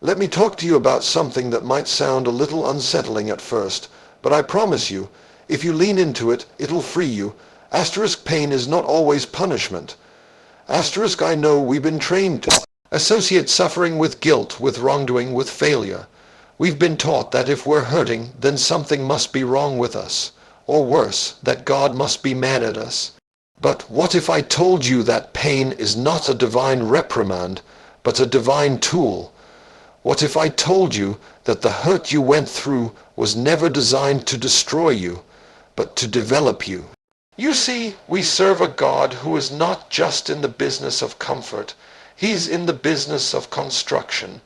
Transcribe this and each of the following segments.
Let me talk to you about something that might sound a little unsettling at first, but I promise you, if you lean into it, it'll free you. Asterisk pain is not always punishment. Asterisk I know we've been trained to associate suffering with guilt, with wrongdoing, with failure. We've been taught that if we're hurting, then something must be wrong with us, or worse, that God must be mad at us. But what if I told you that pain is not a divine reprimand, but a divine tool? What if I told you that the hurt you went through was never designed to destroy you, but to develop you? You see, we serve a God who is not just in the business of comfort. He's in the business of construction.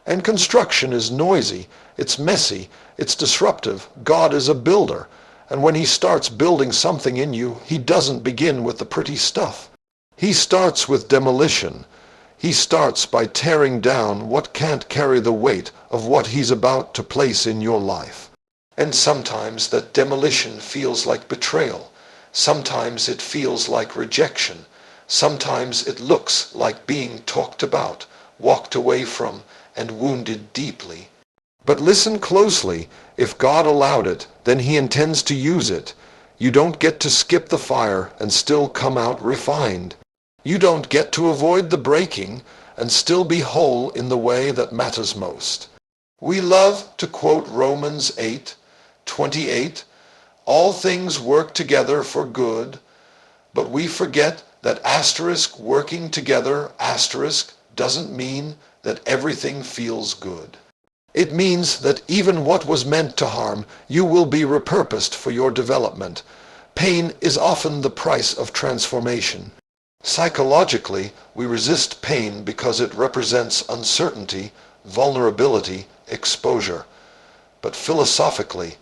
And construction is noisy, it's messy, it's disruptive. God is a builder, and when he starts building something in you, he doesn't begin with the pretty stuff. He starts with demolition. He starts by tearing down what can't carry the weight of what he's about to place in your life. And sometimes that demolition feels like betrayal. Sometimes it feels like rejection. Sometimes it looks like being talked about, walked away from, and wounded deeply. But listen closely. If God allowed it, then he intends to use it. You don't get to skip the fire and still come out refined. You don't get to avoid the breaking and still be whole in the way that matters most. We love to quote Romans 8:28, all things work together for good, but we forget that asterisk working together asterisk doesn't mean that everything feels good. It means that even what was meant to harm, you will be repurposed for your development. Pain is often the price of transformation. Psychologically, we resist pain because it represents uncertainty, vulnerability, exposure. But philosophically,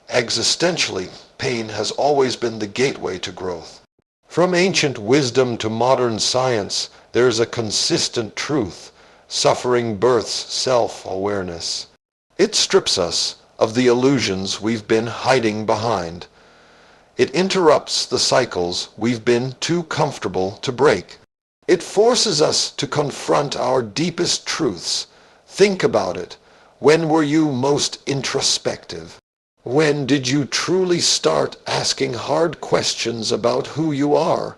existentially, pain has always been the gateway to growth. From ancient wisdom to modern science, there is a consistent truth. Suffering births self-awareness. It strips us of the illusions we've been hiding behind. It interrupts the cycles we've been too comfortable to break. It forces us to confront our deepest truths. Think about it. When were you most introspective? When did you truly start asking hard questions about who you are,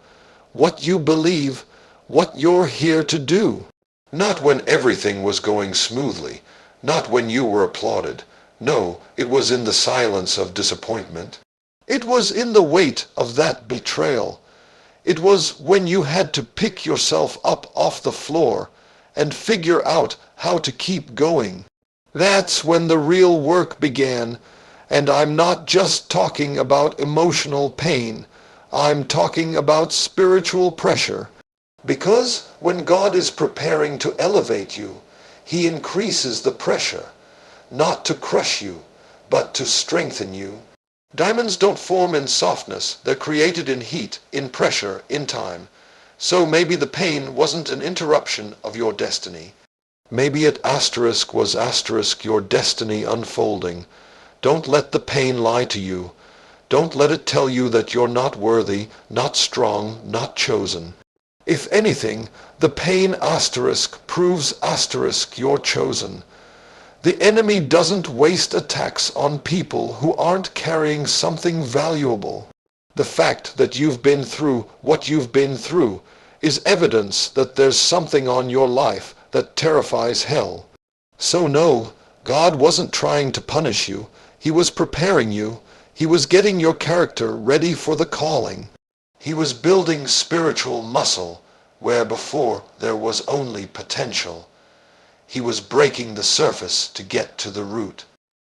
what you believe, what you're here to do? Not when everything was going smoothly, not when you were applauded. No, it was in the silence of disappointment. It was in the weight of that betrayal. It was when you had to pick yourself up off the floor and figure out how to keep going. That's when the real work began, and I'm not just talking about emotional pain. I'm talking about spiritual pressure. Because when God is preparing to elevate you, he increases the pressure, not to crush you, but to strengthen you. Diamonds don't form in softness, they're created in heat, in pressure, in time. So maybe the pain wasn't an interruption of your destiny. Maybe it asterisk was asterisk your destiny unfolding. Don't let the pain lie to you. Don't let it tell you that you're not worthy, not strong, not chosen. If anything, the pain asterisk proves asterisk you're chosen. The enemy doesn't waste attacks on people who aren't carrying something valuable. The fact that you've been through what you've been through is evidence that there's something on your life that terrifies hell. So no, God wasn't trying to punish you. He was preparing you. He was getting your character ready for the calling. He was building spiritual muscle where before there was only potential. He was breaking the surface to get to the root.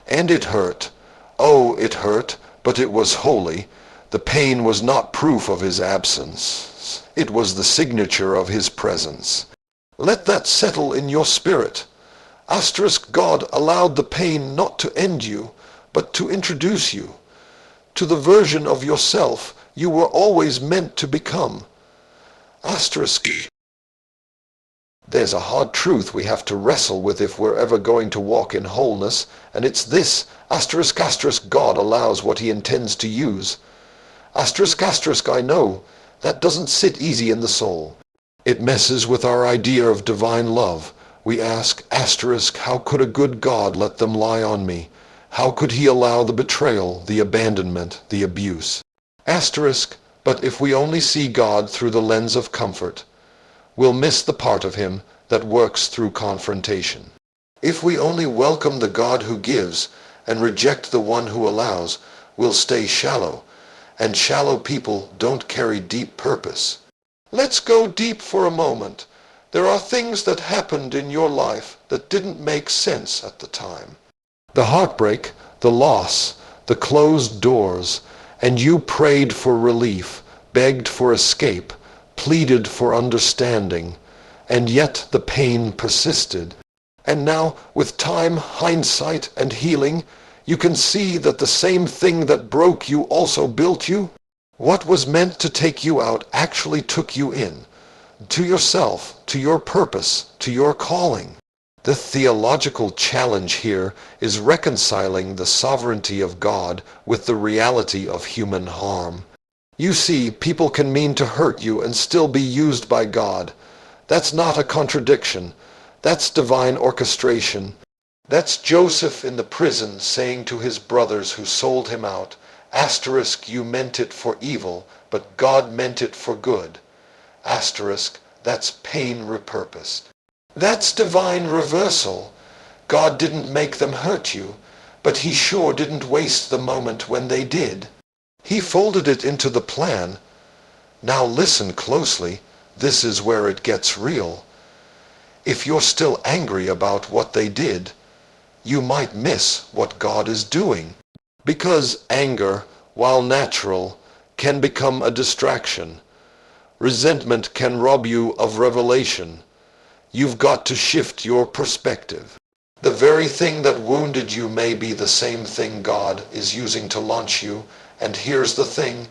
And it hurt. Oh, it hurt, but it was holy. The pain was not proof of his absence. It was the signature of his presence. Let that settle in your spirit. Asterisk God allowed the pain not to end you, but to introduce you to the version of yourself you were always meant to become. Asterisk. There's a hard truth we have to wrestle with if we're ever going to walk in wholeness, and it's this. Asterisk asterisk God allows what he intends to use. Asterisk asterisk I know. That doesn't sit easy in the soul. It messes with our idea of divine love. We ask, asterisk, how could a good God let them lie on me? How could he allow the betrayal, the abandonment, the abuse? Asterisk, but if we only see God through the lens of comfort, we'll miss the part of him that works through confrontation. If we only welcome the God who gives and reject the one who allows, we'll stay shallow, and shallow people don't carry deep purpose. Let's go deep for a moment. There are things that happened in your life that didn't make sense at the time. The heartbreak, the loss, the closed doors, and you prayed for relief, begged for escape, pleaded for understanding, and yet the pain persisted. And now, with time, hindsight, and healing, you can see that the same thing that broke you also built you. What was meant to take you out actually took you in, to yourself, to your purpose, to your calling. The theological challenge here is reconciling the sovereignty of God with the reality of human harm. You see, people can mean to hurt you and still be used by God. That's not a contradiction. That's divine orchestration. That's Joseph in the prison saying to his brothers who sold him out, asterisk, you meant it for evil, but God meant it for good. Asterisk, that's pain repurposed. That's divine reversal. God didn't make them hurt you, but he sure didn't waste the moment when they did. He folded it into the plan. Now listen closely. This is where it gets real. If you're still angry about what they did, you might miss what God is doing. Because anger, while natural, can become a distraction. Resentment can rob you of revelation. You've got to shift your perspective. The very thing that wounded you may be the same thing God is using to launch you, and here's the thing,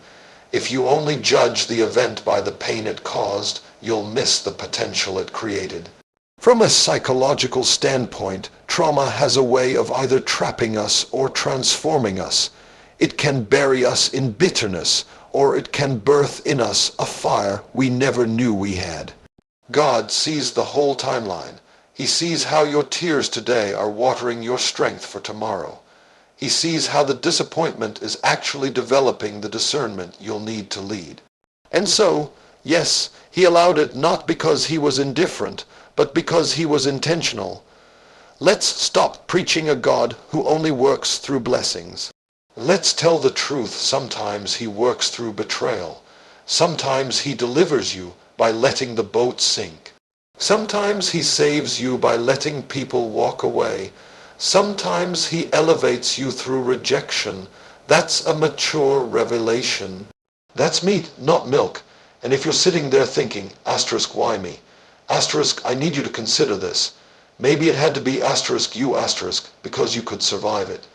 if you only judge the event by the pain it caused, you'll miss the potential it created. From a psychological standpoint, trauma has a way of either trapping us or transforming us. It can bury us in bitterness, or it can birth in us a fire we never knew we had. God sees the whole timeline. He sees how your tears today are watering your strength for tomorrow. He sees how the disappointment is actually developing the discernment you'll need to lead. And so, yes, he allowed it not because he was indifferent, but because he was intentional. Let's stop preaching a God who only works through blessings. Let's tell the truth. Sometimes he works through betrayal. Sometimes he delivers you by letting the boat sink. Sometimes he saves you by letting people walk away. Sometimes he elevates you through rejection. That's a mature revelation. That's meat, not milk. And if you're sitting there thinking, asterisk, why me? Asterisk, I need you to consider this. Maybe it had to be asterisk, you asterisk, because you could survive it.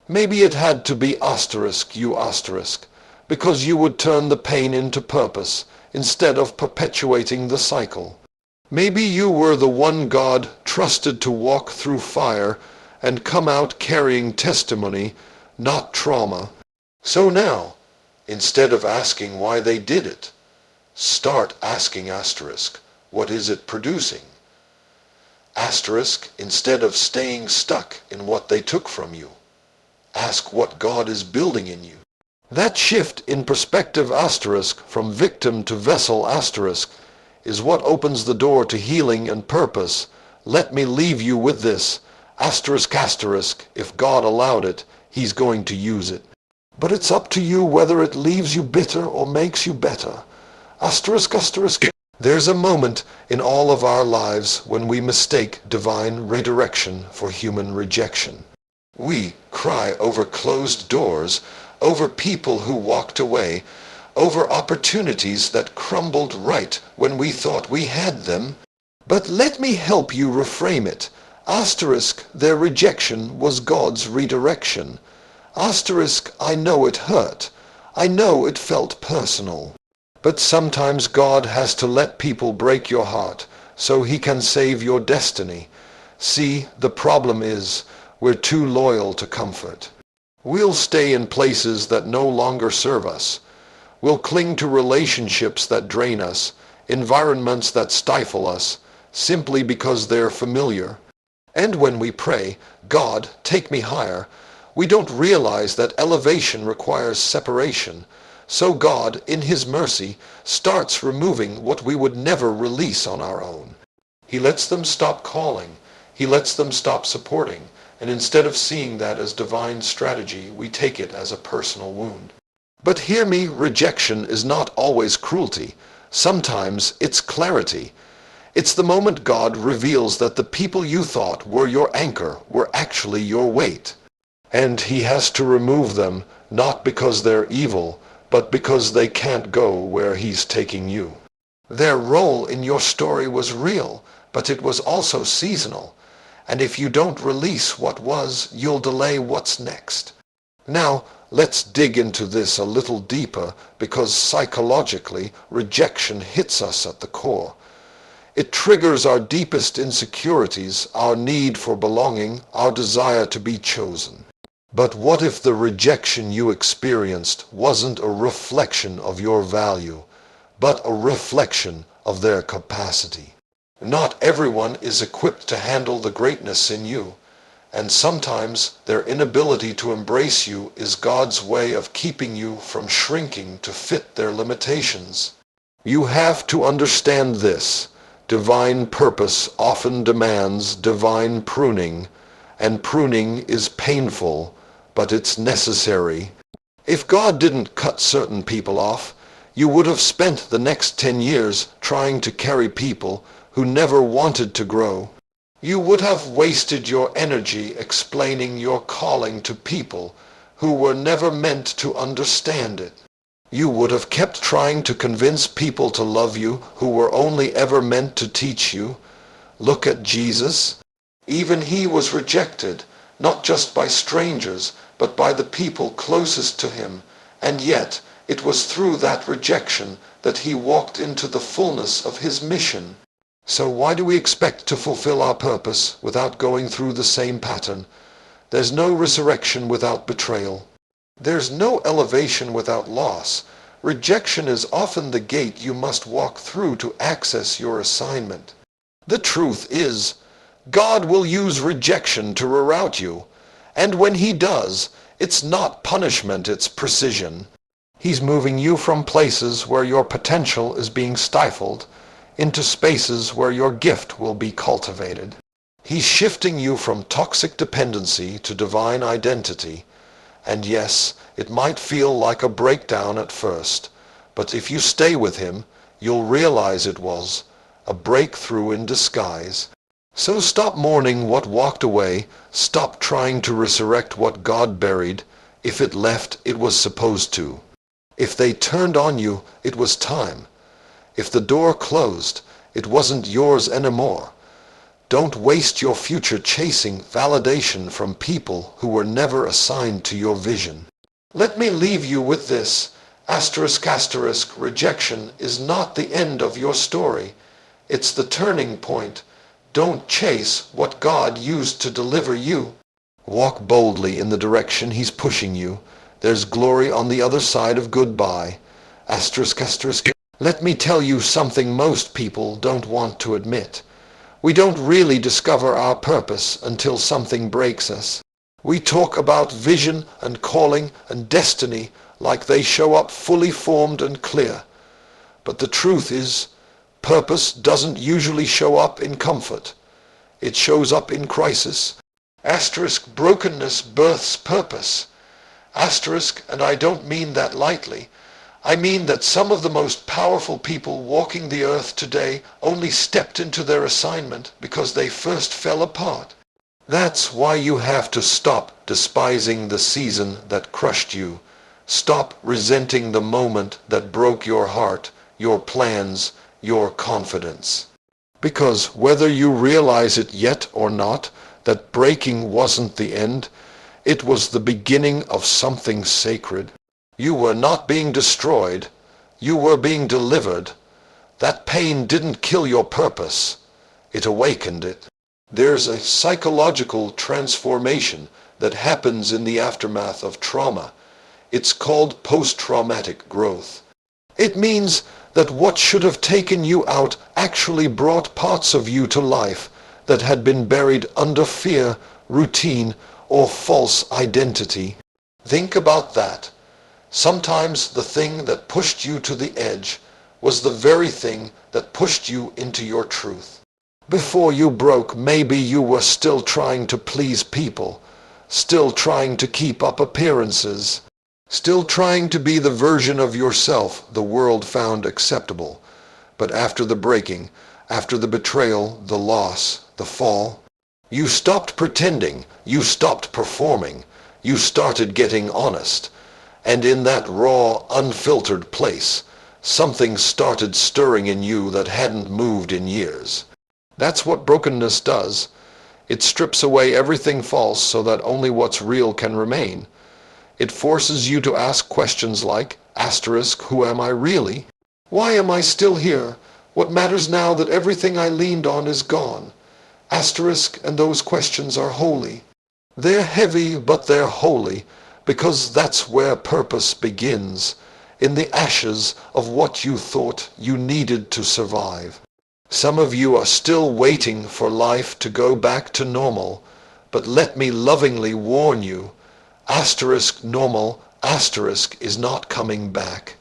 Maybe it had to be asterisk, you asterisk, because you would turn the pain into purpose instead of perpetuating the cycle. Maybe you were the one God trusted to walk through fire and come out carrying testimony, not trauma. So now, instead of asking why they did it, start asking asterisk, what is it producing? Asterisk, instead of staying stuck in what they took from you, ask what God is building in you. That shift in perspective asterisk from victim to vessel asterisk is what opens the door to healing and purpose. Let me leave you with this. Asterisk asterisk, if God allowed it, he's going to use it. But it's up to you whether it leaves you bitter or makes you better. Asterisk asterisk. There's a moment in all of our lives when we mistake divine redirection for human rejection. We cry over closed doors, over people who walked away, over opportunities that crumbled right when we thought we had them. But let me help you reframe it. Asterisk, their rejection was God's redirection. Asterisk, I know it hurt. I know it felt personal. But sometimes God has to let people break your heart so he can save your destiny. See, the problem is we're too loyal to comfort. We'll stay in places that no longer serve us. We'll cling to relationships that drain us, environments that stifle us, simply because they're familiar. And when we pray, "God, take me higher," we don't realize that elevation requires separation. So God, in His mercy, starts removing what we would never release on our own. He lets them stop calling. He lets them stop supporting. And instead of seeing that as divine strategy, we take it as a personal wound. But hear me, rejection is not always cruelty. Sometimes it's clarity. It's the moment God reveals that the people you thought were your anchor were actually your weight. And He has to remove them, not because they're evil, but because they can't go where He's taking you. Their role in your story was real, but it was also seasonal. And if you don't release what was, you'll delay what's next. Now, let's dig into this a little deeper, because psychologically, rejection hits us at the core. It triggers our deepest insecurities, our need for belonging, our desire to be chosen. But what if the rejection you experienced wasn't a reflection of your value, but a reflection of their capacity? Not everyone is equipped to handle the greatness in you, and sometimes their inability to embrace you is God's way of keeping you from shrinking to fit their limitations. You have to understand this. Divine purpose often demands divine pruning, and pruning is painful, but it's necessary. If God didn't cut certain people off, you would have spent the next 10 years trying to carry people who never wanted to grow. You would have wasted your energy explaining your calling to people who were never meant to understand it. You would have kept trying to convince people to love you who were only ever meant to teach you. Look at Jesus. Even He was rejected, not just by strangers, but by the people closest to Him. And yet, it was through that rejection that He walked into the fullness of His mission. So why do we expect to fulfill our purpose without going through the same pattern? There's no resurrection without betrayal. There's no elevation without loss. Rejection is often the gate you must walk through to access your assignment. The truth is, God will use rejection to reroute you. And when He does, it's not punishment, it's precision. He's moving you from places where your potential is being stifled into spaces where your gift will be cultivated. He's shifting you from toxic dependency to divine identity. And yes, it might feel like a breakdown at first, but if you stay with Him, you'll realize it was a breakthrough in disguise. So stop mourning what walked away, stop trying to resurrect what God buried. If it left, it was supposed to. If they turned on you, it was time. If the door closed, it wasn't yours anymore. Don't waste your future chasing validation from people who were never assigned to your vision. Let me leave you with this. ***, rejection is not the end of your story. It's the turning point. Don't chase what God used to deliver you. Walk boldly in the direction He's pushing you. There's glory on the other side of goodbye. ***, let me tell you something most people don't want to admit. We don't really discover our purpose until something breaks us. We talk about vision and calling and destiny like they show up fully formed and clear. But the truth is, purpose doesn't usually show up in comfort. It shows up in crisis. Brokenness births purpose. And I don't mean that lightly. I mean that some of the most powerful people walking the earth today only stepped into their assignment because they first fell apart. That's why you have to stop despising the season that crushed you. Stop resenting the moment that broke your heart, your plans, your confidence. Because whether you realize it yet or not, that breaking wasn't the end, it was the beginning of something sacred. You were not being destroyed. You were being delivered. That pain didn't kill your purpose. It awakened it. There's a psychological transformation that happens in the aftermath of trauma. It's called post-traumatic growth. It means that what should have taken you out actually brought parts of you to life that had been buried under fear, routine, or false identity. Think about that. Sometimes the thing that pushed you to the edge was the very thing that pushed you into your truth. Before you broke, maybe you were still trying to please people, still trying to keep up appearances, still trying to be the version of yourself the world found acceptable. But after the breaking, after the betrayal, the loss, the fall, you stopped pretending, you stopped performing, you started getting honest. And in that raw, unfiltered place, something started stirring in you that hadn't moved in years. That's what brokenness does. It strips away everything false so that only what's real can remain. It forces you to ask questions like, asterisk, who am I really? Why am I still here? What matters now that everything I leaned on is gone? Asterisk, and those questions are holy. They're heavy, but they're holy, because that's where purpose begins, in the ashes of what you thought you needed to survive. Some of you are still waiting for life to go back to normal, but let me lovingly warn you, asterisk normal, asterisk is not coming back.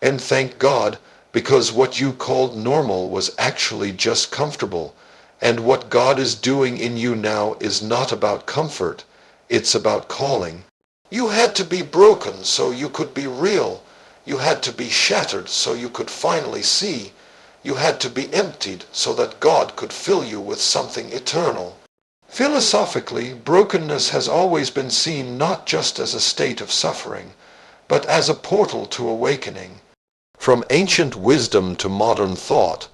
And thank God, because what you called normal was actually just comfortable, and what God is doing in you now is not about comfort, it's about calling. You had to be broken so you could be real. You had to be shattered so you could finally see. You had to be emptied so that God could fill you with something eternal. Philosophically, brokenness has always been seen not just as a state of suffering, but as a portal to awakening. From ancient wisdom to modern thought,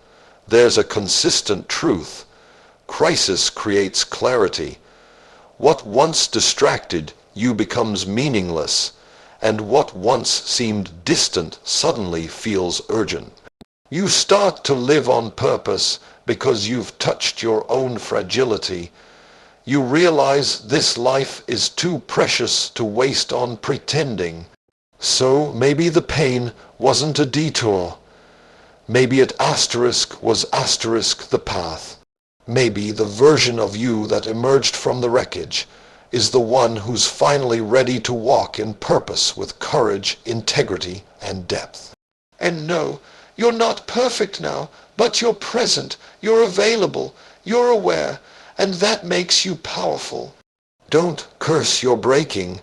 there's a consistent truth. Crisis creates clarity. What once distracted you becomes meaningless, and what once seemed distant suddenly feels urgent. You start to live on purpose because you've touched your own fragility. You realize this life is too precious to waste on pretending. So maybe the pain wasn't a detour. Maybe it asterisk was asterisk the path. Maybe the version of you that emerged from the wreckage is the one who's finally ready to walk in purpose with courage, integrity, and depth. And no, you're not perfect now, but you're present, you're available, you're aware, and that makes you powerful. Don't curse your breaking.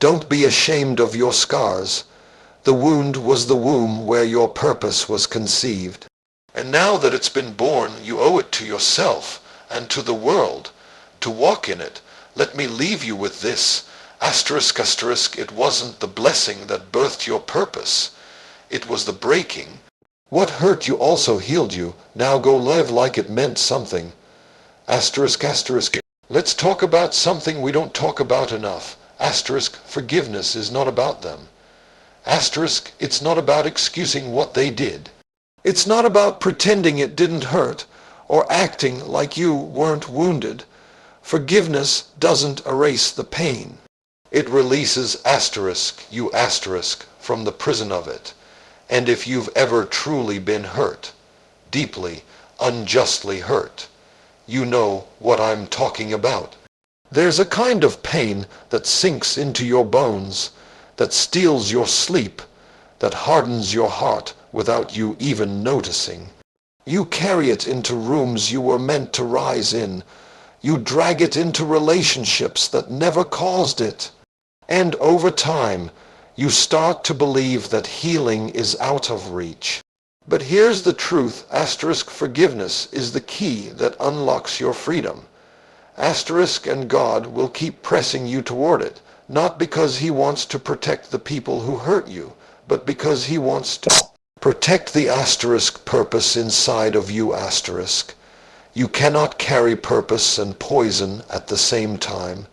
Don't be ashamed of your scars. The wound was the womb where your purpose was conceived. And now that it's been born, you owe it to yourself and to the world to walk in it. Let me leave you with this. Asterisk, asterisk, it wasn't the blessing that birthed your purpose. It was the breaking. What hurt you also healed you. Now go live like it meant something. Asterisk, asterisk. Let's talk about something we don't talk about enough. Asterisk, forgiveness is not about them. Asterisk, it's not about excusing what they did. It's not about pretending it didn't hurt or acting like you weren't wounded. Forgiveness doesn't erase the pain. It releases asterisk, you asterisk, from the prison of it. And if you've ever truly been hurt, deeply, unjustly hurt, you know what I'm talking about. There's a kind of pain that sinks into your bones, that steals your sleep, that hardens your heart without you even noticing. You carry it into rooms you were meant to rise in. You drag it into relationships that never caused it. And over time, you start to believe that healing is out of reach. But here's the truth, asterisk, forgiveness is the key that unlocks your freedom. Asterisk and God will keep pressing you toward it, not because he wants to protect the people who hurt you, but because he wants to protect the asterisk purpose inside of you, asterisk. You cannot carry purpose and poison at the same time.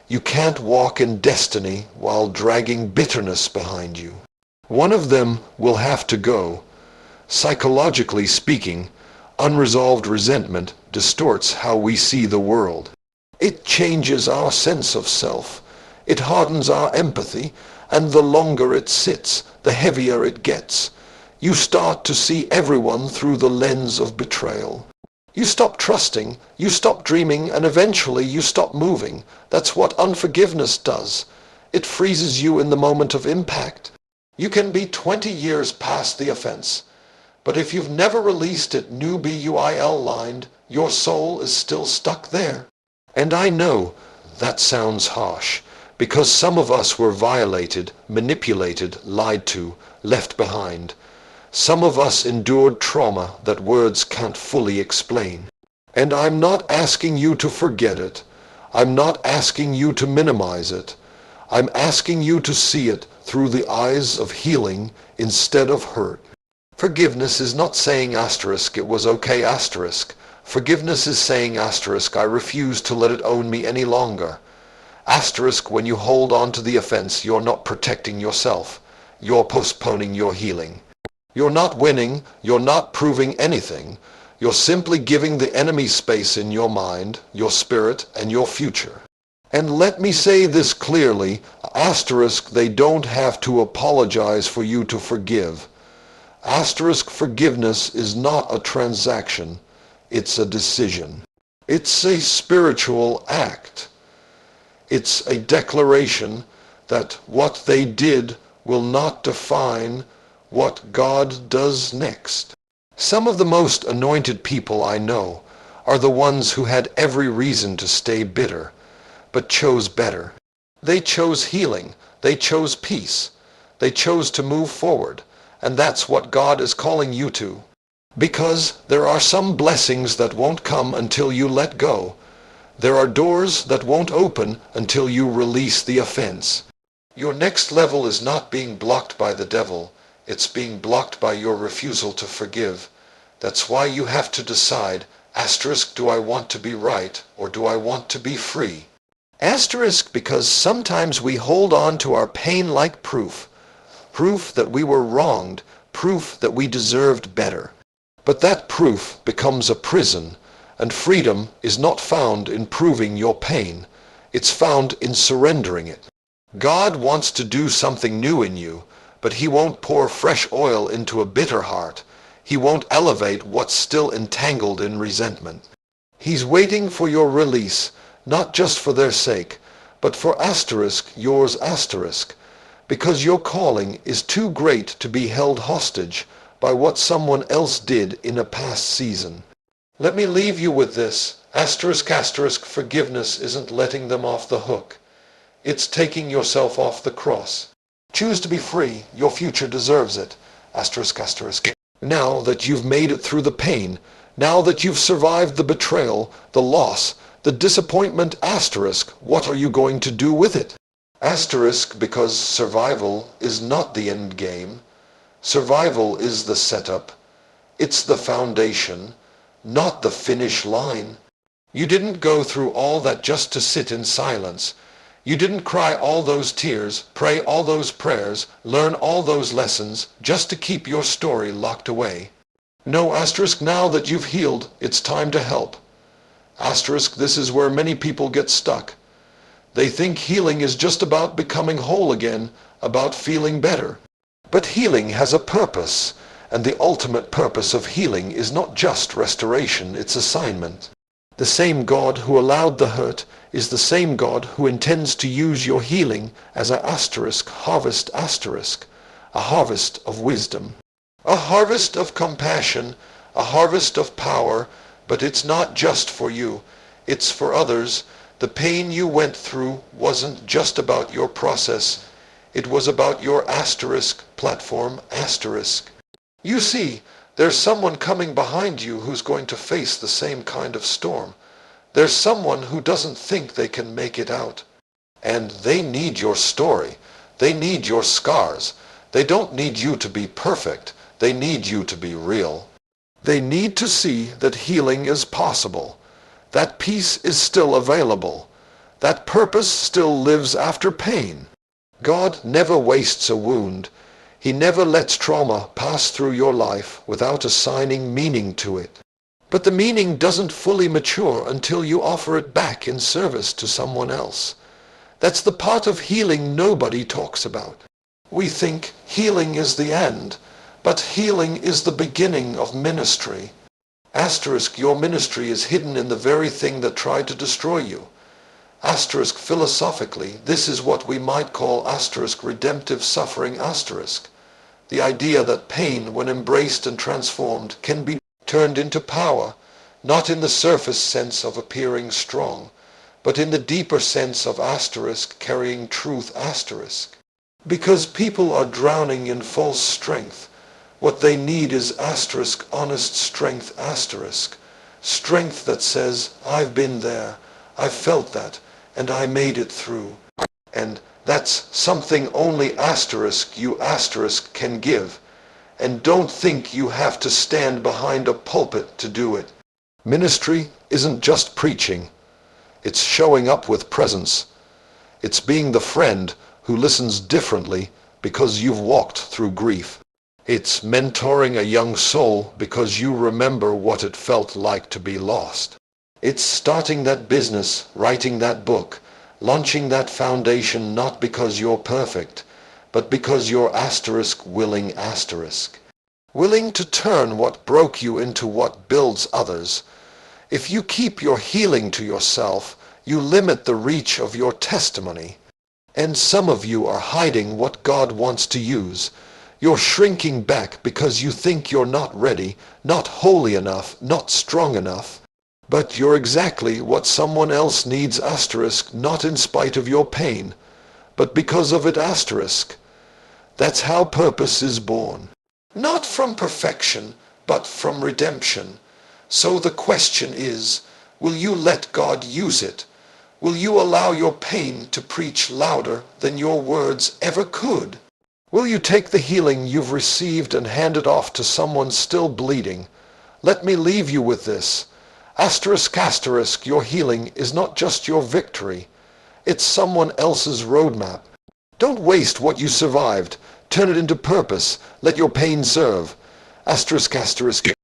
You can't walk in destiny while dragging bitterness behind you. One of them will have to go. Psychologically speaking, unresolved resentment distorts how we see the world. It changes our sense of self. It hardens our empathy, and the longer it sits, the heavier it gets. You start to see everyone through the lens of betrayal. You stop trusting, you stop dreaming, and eventually you stop moving. That's what unforgiveness does. It freezes you in the moment of impact. You can be 20 years past the offense, but if you've never released it lined, your soul is still stuck there. And I know that sounds harsh, because some of us were violated, manipulated, lied to, left behind. Some of us endured trauma that words can't fully explain. And I'm not asking you to forget it. I'm not asking you to minimize it. I'm asking you to see it through the eyes of healing instead of hurt. Forgiveness is not saying asterisk, it was okay asterisk. Forgiveness is saying asterisk, I refuse to let it own me any longer. Asterisk, when you hold on to the offense, you're not protecting yourself. You're postponing your healing. You're not winning, you're not proving anything. You're simply giving the enemy space in your mind, your spirit, and your future. And let me say this clearly, asterisk, they don't have to apologize for you to forgive. Asterisk, forgiveness is not a transaction, it's a decision. It's a spiritual act. It's a declaration that what they did will not define what God does next. Some of the most anointed people I know are the ones who had every reason to stay bitter, but chose better. They chose healing. They chose peace. They chose to move forward. And that's what God is calling you to. Because there are some blessings that won't come until you let go. There are doors that won't open until you release the offense. Your next level is not being blocked by the devil. It's being blocked by your refusal to forgive. That's why you have to decide, asterisk, do I want to be right or do I want to be free? Asterisk, because sometimes we hold on to our pain like proof. Proof that we were wronged, proof that we deserved better. But that proof becomes a prison, and freedom is not found in proving your pain. It's found in surrendering it. God wants to do something new in you, but he won't pour fresh oil into a bitter heart. He won't elevate what's still entangled in resentment. He's waiting for your release, not just for their sake, but for asterisk, yours asterisk, because your calling is too great to be held hostage by what someone else did in a past season. Let me leave you with this. Asterisk, asterisk, forgiveness isn't letting them off the hook. It's taking yourself off the cross. Choose to be free. Your future deserves it. Asterisk, asterisk. Now that you've made it through the pain, now that you've survived the betrayal, the loss, the disappointment, asterisk, what are you going to do with it? Asterisk, because survival is not the end game. Survival is the setup. It's the foundation, not the finish line. You didn't go through all that just to sit in silence. You didn't cry all those tears, pray all those prayers, learn all those lessons just to keep your story locked away. No, asterisk, now that you've healed, it's time to help. Asterisk, this is where many people get stuck. They think healing is just about becoming whole again, about feeling better. But healing has a purpose, and the ultimate purpose of healing is not just restoration, it's assignment. The same God who allowed the hurt is the same God who intends to use your healing as a asterisk, harvest asterisk, a harvest of wisdom, a harvest of compassion, a harvest of power, but it's not just for you, it's for others. The pain you went through wasn't just about your process, it was about your asterisk platform, asterisk. You see, there's someone coming behind you who's going to face the same kind of storm. There's someone who doesn't think they can make it out. And they need your story. They need your scars. They don't need you to be perfect. They need you to be real. They need to see that healing is possible. That peace is still available. That purpose still lives after pain. God never wastes a wound. He never lets trauma pass through your life without assigning meaning to it. But the meaning doesn't fully mature until you offer it back in service to someone else. That's the part of healing nobody talks about. We think healing is the end, But healing is the beginning of ministry. Asterisk, your ministry is hidden in the very thing that tried to destroy you. Asterisk, philosophically, this is what we might call asterisk redemptive suffering asterisk. The idea that pain, when embraced and transformed, can be turned into power, not in the surface sense of appearing strong, but in the deeper sense of asterisk carrying truth asterisk. Because people are drowning in false strength, what they need is asterisk honest strength asterisk. Strength that says, I've been there, I've felt that, and I made it through. And that's something only asterisk you asterisk can give. And don't think you have to stand behind a pulpit to do it. Ministry isn't just preaching. It's showing up with presence. It's being the friend who listens differently because you've walked through grief. It's mentoring a young soul because you remember what it felt like to be lost. It's starting that business, writing that book, launching that foundation not because you're perfect, but because you're asterisk willing asterisk. Willing to turn what broke you into what builds others. If you keep your healing to yourself, you limit the reach of your testimony. And some of you are hiding what God wants to use. You're shrinking back because you think you're not ready, not holy enough, not strong enough. But you're exactly what someone else needs asterisk, not in spite of your pain, but because of it asterisk. That's how purpose is born. Not from perfection, but from redemption. So the question is, will you let God use it? Will you allow your pain to preach louder than your words ever could? Will you take the healing you've received and hand it off to someone still bleeding? Let me leave you with this. Asterisk asterisk, your healing is not just your victory. It's someone else's roadmap. Don't waste what you survived. Turn it into purpose. Let your pain serve. Asterisk asterisk.